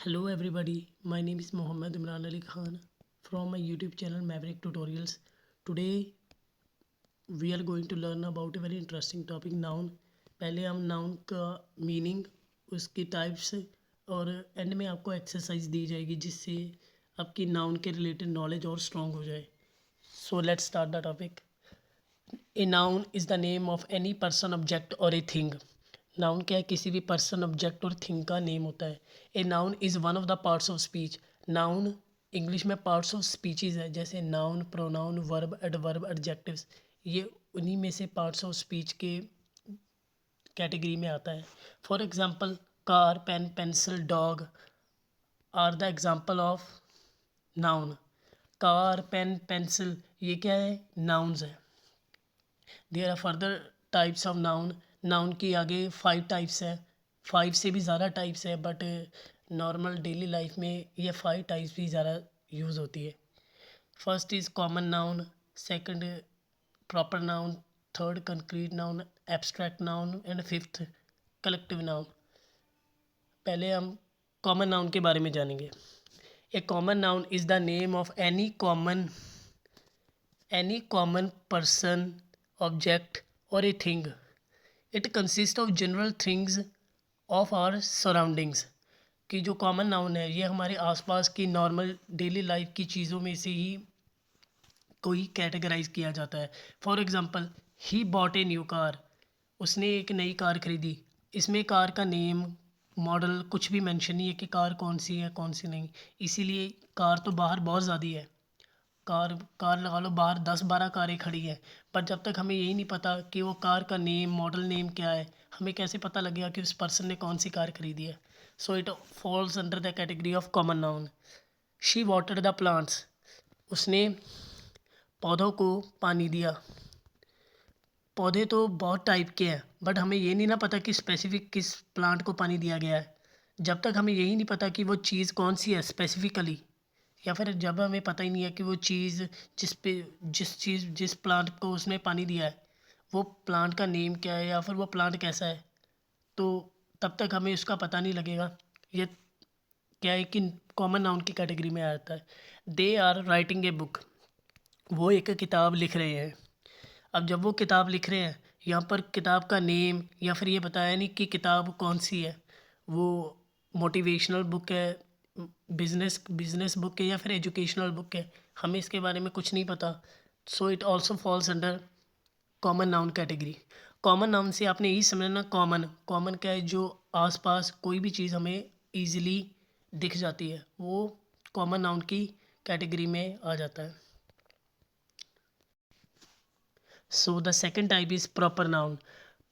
Hello everybody, my name is Mohammed Imran Ali Khan from my YouTube channel Maverick Tutorials. Today we are going to learn about a very interesting topic noun. पहले हम noun का meaning, उसकी types और end में आपको exercise दी जाएगी जिससे आपकी noun के related knowledge और strong हो जाए. So let's start the topic. A noun is the name of any person, object or a thing. Noun क्या है? किसी भी पर्सन, ऑब्जेक्ट और थिंग का नेम होता है. A noun is one of the parts of speech. Noun English में parts of speeches है, जैसे noun, pronoun, verb, adverb, adjectives. ये उन्हीं में से पार्ट्स ऑफ स्पीच के कैटेगरी में आता है. For example, car, pen, pencil, dog are the example of noun. Car, pen, pencil ये क्या है? नाउन्स है. There are further types of noun. Noun की आगे 5 टाइप्स है, 5 से भी ज़्यादा टाइप्स है, बट नॉर्मल डेली लाइफ में ये 5 टाइप्स भी ज़्यादा यूज़ होती है. First is common noun, second proper noun, third concrete noun, abstract noun and fifth collective noun. पहले हम कॉमन नाउन के बारे में जानेंगे. A common noun is the name of any common person, object or a thing. It consists of general things of our surroundings. कि जो common noun है ये हमारे आसपास की नॉर्मल डेली लाइफ की चीज़ों में से ही कोई कैटेगराइज किया जाता है. For example, he bought a new car. उसने एक नई कार खरीदी. इसमें कार का नेम, मॉडल कुछ भी मेंशन नहीं है कि कार कौन सी है कौन सी नहीं. इसीलिए कार तो बाहर बहुत ज़्यादा है. कार लगा लो, बाहर 10-12 कारें खड़ी हैं, पर जब तक हमें यही नहीं पता कि वो कार का नेम, मॉडल नेम क्या है, हमें कैसे पता लगेगा कि उस पर्सन ने कौन सी कार खरीदी है. So it falls under the category of common noun. She watered the plants. उसने पौधों को पानी दिया. पौधे तो बहुत टाइप के हैं, बट हमें ये नहीं ना पता कि स्पेसिफिक किस प्लांट को पानी दिया गया है. जब तक हमें यही नहीं पता कि वो चीज़ कौन सी है स्पेसिफिकली, या फिर जब हमें पता ही नहीं है कि वो चीज़ जिस प्लांट को उसने पानी दिया है वो प्लांट का नेम क्या है या फिर वो प्लांट कैसा है, तो तब तक हमें उसका पता नहीं लगेगा. ये क्या है कि कॉमन नाउन की कैटेगरी में आता है. They are writing a book. वो एक किताब लिख रहे हैं. अब जब वो किताब लिख रहे हैं, यहाँ पर किताब का नेम या फिर ये बताया नहीं कि किताब कौन सी है. वो मोटिवेशनल बुक है, बिजनेस बुक है या फिर एजुकेशनल बुक है, हमें इसके बारे में कुछ नहीं पता. So it also falls under common noun category. Common noun से आपने यही समझना, कॉमन क्या है? जो आसपास कोई भी चीज़ हमें ईजिली दिख जाती है, वो कॉमन नाउन की कैटेगरी में आ जाता है. So the second type is proper noun.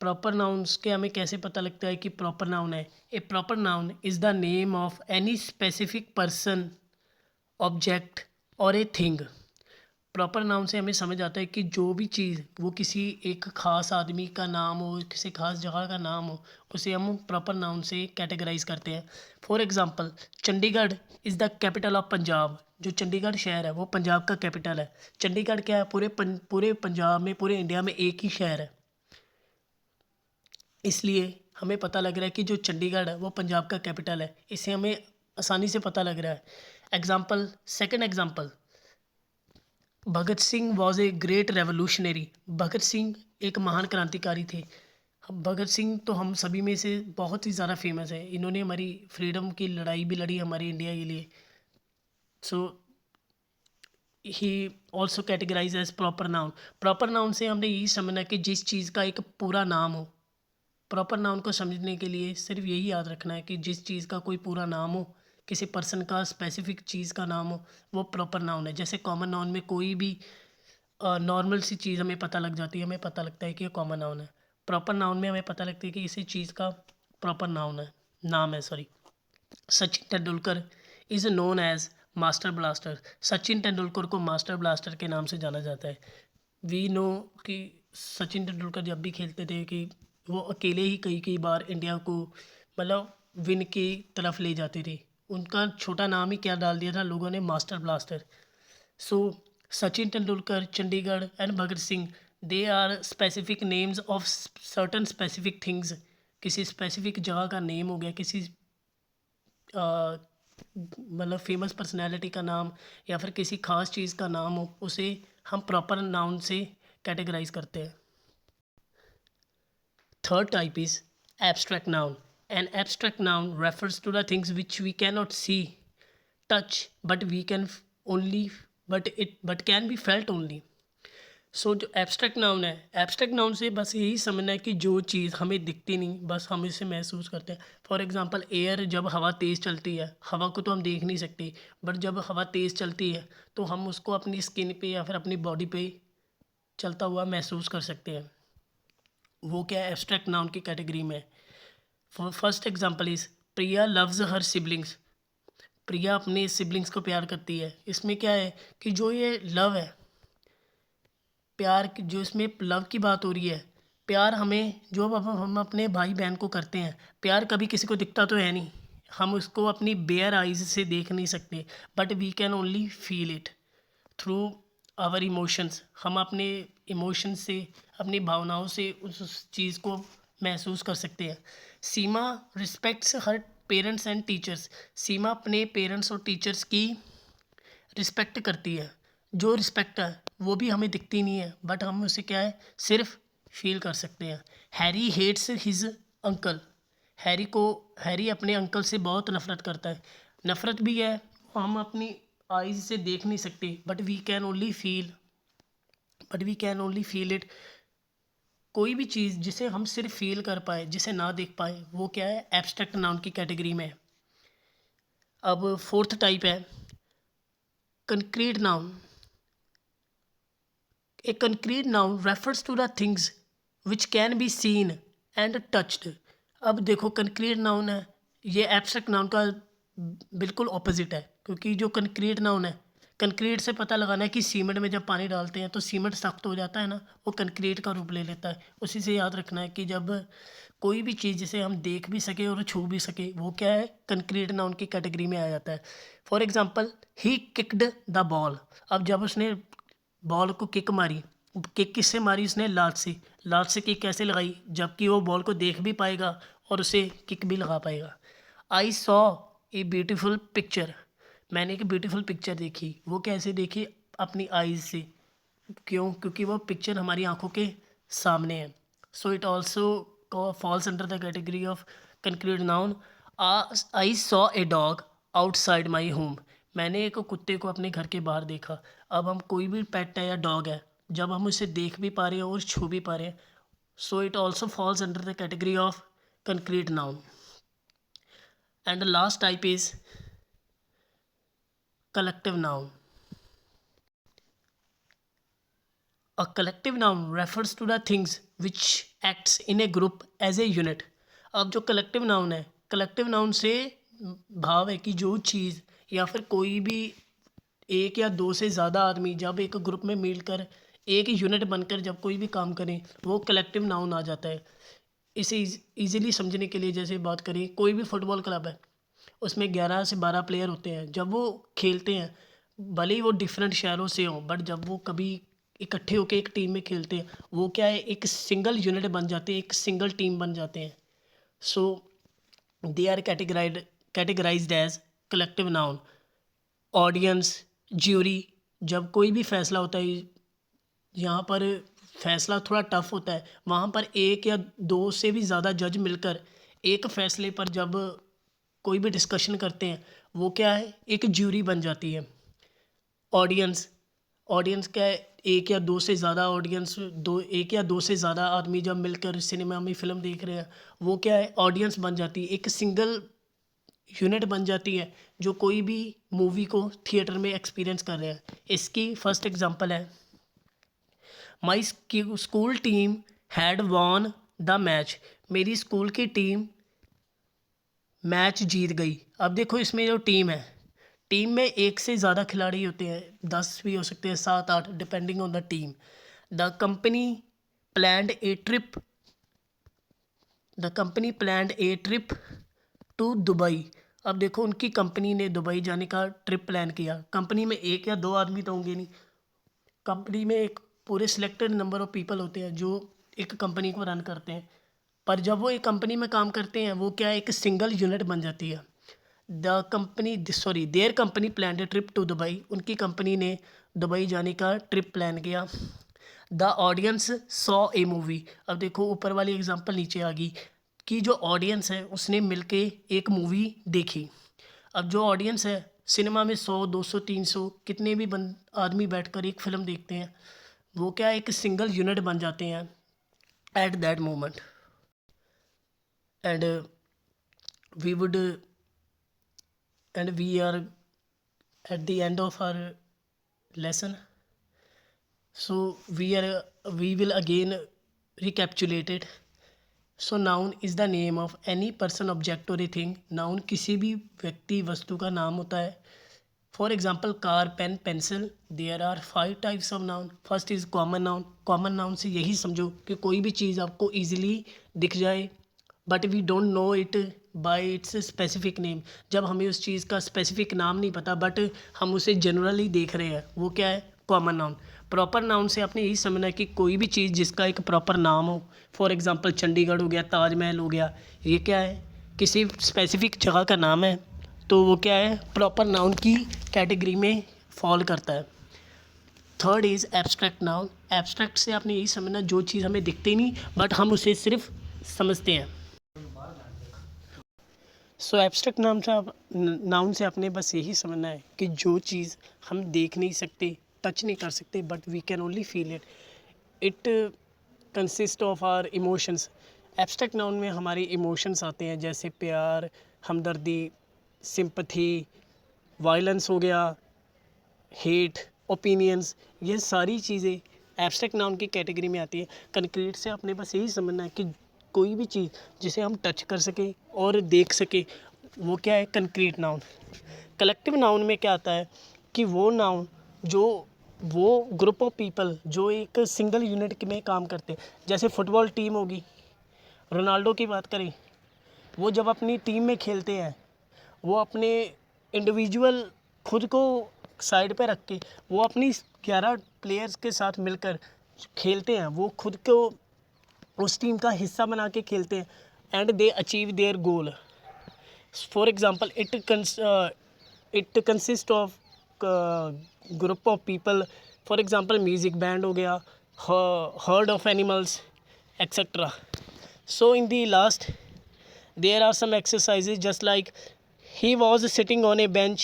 Proper nouns के हमें कैसे पता लगता है कि प्रॉपर नाउन है? A proper noun is the name of any specific person, object और ए थिंग. प्रॉपर नाउन से हमें समझ आता है कि जो भी चीज़ वो किसी एक ख़ास आदमी का नाम हो, किसी ख़ास जगह का नाम हो, उसे हम प्रॉपर नाउन से कैटेगराइज करते हैं. For example, Chandigarh is the capital of Punjab. जो चंडीगढ़ शहर है वो पंजाब का कैपिटल है. चंडीगढ़ क्या है? पूरे पंजाब में, पूरे इंडिया में एक ही शहर है. इसलिए हमें पता लग रहा है कि जो चंडीगढ़ है वो पंजाब का कैपिटल है. इससे हमें आसानी से पता लग रहा है. Example, second example, Bhagat Singh was a great revolutionary. Bhagat Singh एक महान क्रांतिकारी थे. भगत सिंह तो हम सभी में से बहुत ही ज़्यादा फेमस है. इन्होंने हमारी फ्रीडम की लड़ाई भी लड़ी हमारे इंडिया के लिए. So he also categorise as proper noun. Proper noun से हमने यही समझना कि जिस चीज़ का एक पूरा नाम हो. प्रॉपर नाउन को समझने के लिए सिर्फ यही याद रखना है कि जिस चीज़ का कोई पूरा नाम हो, किसी पर्सन का स्पेसिफिक चीज़ का नाम हो, वो प्रॉपर नाउन है. जैसे कॉमन नाउन में कोई भी नॉर्मल सी चीज़ हमें पता लग जाती है, हमें पता लगता है कि ये कॉमन नाउन है. प्रॉपर नाउन में हमें पता लगता है कि इसी चीज़ का प्रॉपर नाम है. Sachin Tendulkar is known as master blaster. Sachin Tendulkar को मास्टर ब्लास्टर के नाम से जाना जाता है. वी नो कि सचिन तेंदुलकर जब भी खेलते थे कि वो अकेले ही कई कई बार इंडिया को मतलब विन की तरफ ले जाते थे. उनका छोटा नाम ही क्या डाल दिया था लोगों ने? Master blaster. So Sachin Tendulkar, Chandigarh and Bhagat Singh, they are specific names of certain specific things. किसी स्पेसिफिक जगह का नेम हो गया, किसी मतलब फेमस पर्सनैलिटी का नाम या फिर किसी खास चीज़ का नाम हो, उसे हम प्रॉपर नाउन से कैटेगराइज करते हैं। Third type is abstract noun. An abstract noun refers to the things which we can not see, touch, but we can only but can be felt only. So जो abstract noun है, abstract noun से बस यही समझना है कि जो चीज़ हमें दिखती नहीं, बस हम इसे महसूस करते हैं। फॉर एग्जांपल एयर, जब हवा तेज़ चलती है, हवा को तो हम देख नहीं सकते, बट जब हवा तेज़ चलती है तो हम उसको अपनी स्किन पे या फिर अपनी बॉडी पे चलता हुआ महसूस कर सकते हैं। वो क्या है, एब्स्ट्रैक्ट नाउन की कैटेगरी में। First example is Priya loves her siblings. Priya अपने सिबलिंग्स को प्यार करती है। इसमें क्या है कि जो ये लव है, प्यार जो इसमें लव की बात हो रही है, प्यार हमें जो हम अपने भाई बहन को करते हैं, प्यार कभी किसी को दिखता तो है नहीं, हम उसको अपनी बेयर आइज से देख नहीं सकते, but we can only feel it through our emotions. हम अपने इमोशन से, अपनी भावनाओं से उस चीज़ को महसूस कर सकते हैं। Seema respects her parents and teachers. Seema अपने पेरेंट्स और टीचर्स की रिस्पेक्ट करती है। जो रिस्पेक्ट है वो भी हमें दिखती नहीं है, बट हम उसे क्या है, सिर्फ फील कर सकते हैं। Harry hates his uncle. Harry अपने अंकल से बहुत नफ़रत करता है। नफ़रत भी है, हम अपनी आइज़ से देख नहीं सकते, but we can only feel it. कोई भी चीज़ जिसे हम सिर्फ फील कर पाए, जिसे ना देख पाए, वो क्या है, एब्स्ट्रैक्ट नाउन की कैटेगरी में है। अब फोर्थ टाइप है concrete noun. A concrete noun refers to the things which can be seen and touched। अब देखो कंक्रीट नाउन है, ये एब्स्ट्रैक्ट नाउन का बिल्कुल ऑपोजिट है, क्योंकि जो कंक्रीट नाउन है, कंक्रीट से पता लगाना है कि सीमेंट में जब पानी डालते हैं तो सीमेंट सख्त हो जाता है ना, वो कंक्रीट का रूप ले लेता है। उसी से याद रखना है कि जब कोई भी चीज़ जिसे हम देख भी सके और छू भी सके, वो क्या है, कंक्रीट नाउन की कैटेगरी में आ जाता है। For example he kicked the ball. अब जब उसने बॉल को किक मारी, किक किससे मारी उसने, लात से। लात से किक कैसे लगाई, जबकि वो बॉल को देख भी पाएगा और उसे किक भी लगा पाएगा। I saw a beautiful picture. मैंने एक ब्यूटीफुल पिक्चर देखी। वो कैसे देखी, अपनी आईज से। क्यों, क्योंकि वो पिक्चर हमारी आंखों के सामने है। So it also falls under the category of concrete noun. I saw a dog outside my home. मैंने एक कुत्ते को अपने घर के बाहर देखा। अब हम कोई भी पेट है या डॉग है, जब हम उसे देख भी पा रहे हैं और छू भी पा रहे हैं, so it also falls under the category of concrete noun. And last type is collective noun. A collective noun refers to the things which acts in a group as a unit। अब जो collective noun है, collective noun से भाव है कि जो चीज़ या फिर कोई भी एक या दो से ज़्यादा आदमी जब एक ग्रुप में मिलकर एक यूनिट बनकर जब कोई भी काम करें, वो कलेक्टिव नाउन आ जाता है। इसे ईज़िली समझने के लिए जैसे बात करें, कोई भी फुटबॉल क्लब है, उसमें 11 से 12 प्लेयर होते हैं। जब वो खेलते हैं, भले ही वो डिफरेंट शहरों से हों, बट जब वो कभी इकट्ठे होकर एक टीम में खेलते हैं, वो क्या है, एक सिंगल यूनिट बन जाते हैं, एक सिंगल टीम बन जाते हैं। So they are categorised as collective noun. Audience, jury, जब कोई भी फैसला होता है, यहाँ पर फैसला थोड़ा टफ होता है, वहाँ पर एक या दो से भी ज़्यादा जज मिलकर एक फैसले पर जब कोई भी डिस्कशन करते हैं, वो क्या है, एक ज्यूरी बन जाती है। ऑडियंस, ऑडियंस क्या है, एक या दो से ज़्यादा ऑडियंस, एक या दो से ज़्यादा आदमी जब मिलकर सिनेमा में फिल्म देख रहे हैं, वो क्या है, ऑडियंस बन जाती है, एक सिंगल यूनिट बन जाती है जो कोई भी मूवी को थिएटर में एक्सपीरियंस कर रहे हैं। इसकी फर्स्ट एग्जांपल है, my school team had won the match. मेरी स्कूल की टीम मैच जीत गई। अब देखो इसमें जो टीम है, टीम में एक से ज़्यादा खिलाड़ी होते हैं, 10 भी हो सकते हैं, 7-8, depending on the team. The company planned a trip the company planned a trip to Dubai. अब देखो उनकी कंपनी ने दुबई जाने का ट्रिप प्लान किया। कंपनी में एक या दो आदमी तो होंगे नहीं, कंपनी में एक पूरे सिलेक्टेड नंबर ऑफ पीपल होते हैं जो एक कंपनी को रन करते हैं। पर जब वो एक कंपनी में काम करते हैं, वो क्या है, एक सिंगल यूनिट बन जाती है। Their company plan a trip to Dubai, उनकी कंपनी ने दुबई जाने का ट्रिप प्लान किया। The audience saw a movie, अब देखो ऊपर वाली एग्जांपल नीचे आ गई कि जो ऑडियंस है उसने मिलके एक मूवी देखी। अब जो ऑडियंस है सिनेमा में 100 200 300 कितने भी आदमी बैठकर एक फ़िल्म देखते हैं, वो क्या एक सिंगल यूनिट बन जाते हैं at that moment. And we would and we are at the end of our lesson, so we will again recapitulate it. So noun is the name of any person, object or a thing. noun किसी भी व्यक्ति वस्तु का नाम होता है। For example car, pen, pencil. There are 5 types of noun. First is common noun. Common noun से यही समझो कि कोई भी चीज़ आपको ईजिली दिख जाए but we don't know it by its specific name. जब हमें उस चीज़ का स्पेसिफिक नाम नहीं पता बट हम उसे जनरली देख रहे हैं, वो क्या है? Common noun. प्रॉपर नाउन से आपने यही समझना है कि कोई भी चीज़ जिसका एक प्रॉपर नाम हो। फॉर एग्जांपल चंडीगढ़ हो गया, ताजमहल हो गया, ये क्या है? किसी स्पेसिफिक जगह का नाम है, तो वो क्या है? प्रॉपर नाउन की कैटेगरी में फॉल करता है। Third is abstract noun. Abstract से आपने यही समझना जो चीज़ हमें दिखती नहीं बट हम उसे सिर्फ समझते हैं। सो एब्स्ट्रैक्ट नाउन से आपने बस यही समझना है कि जो चीज़ हम देख नहीं सकते, टच नहीं कर सकते but we can only feel it, it consist of our emotions. Abstract noun में हमारे इमोशंस आते हैं जैसे प्यार, हमदर्दी, सिंपथी, वायलेंस हो गया, हेट, ओपिनियंस, ये सारी चीज़ें एब्स्ट्रैक्ट नाउन की कैटेगरी में आती है। कंक्रीट से आपने बस यही समझना है कि कोई भी चीज़ जिसे हम टच कर सके और देख सके, वो क्या है? Concrete noun. कलेक्टिव नाउन में क्या आता है कि वो नाउन जो वो ग्रुप ऑफ पीपल जो एक सिंगल यूनिट में काम करते हैं। जैसे फुटबॉल टीम होगी, रोनाल्डो की बात करें, वो जब अपनी टीम में खेलते हैं, वो अपने इंडिविजुअल खुद को साइड पे रख के वो अपनी 11 प्लेयर्स के साथ मिलकर खेलते हैं, वो खुद को उस टीम का हिस्सा बना के खेलते हैं and they achieve their goal. For example it consist of group of people. For example music band हो गया, heard of animals etcetera. So in the last there are some exercises just like he was sitting on a bench,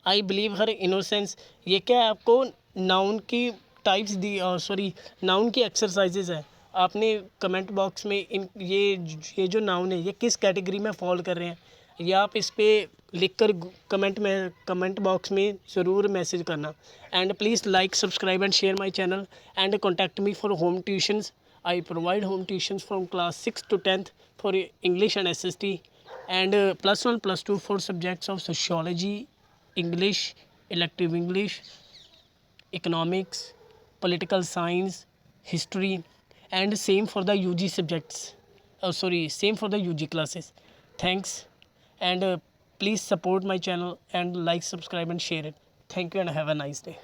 I believe her innocence। ये क्या है? आपको noun की types दी, noun की exercises है। आपने कमेंट बॉक्स में ये जो नाउन है ये किस कैटेगरी में फॉल कर रहे हैं, या आप इस पर लिख कर कमेंट बॉक्स में ज़रूर मैसेज करना। And please like, subscribe and share my channel and contact me for home tuitions. I provide home tuitions from class 6 to 10th for English and SST, and +1 +2 for subjects of sociology, English, elective English, economics, political science, history, and same for the UG subjects. Same for the UG classes. Thanks, and please support my channel and like, subscribe and share it. Thank you and have a nice day.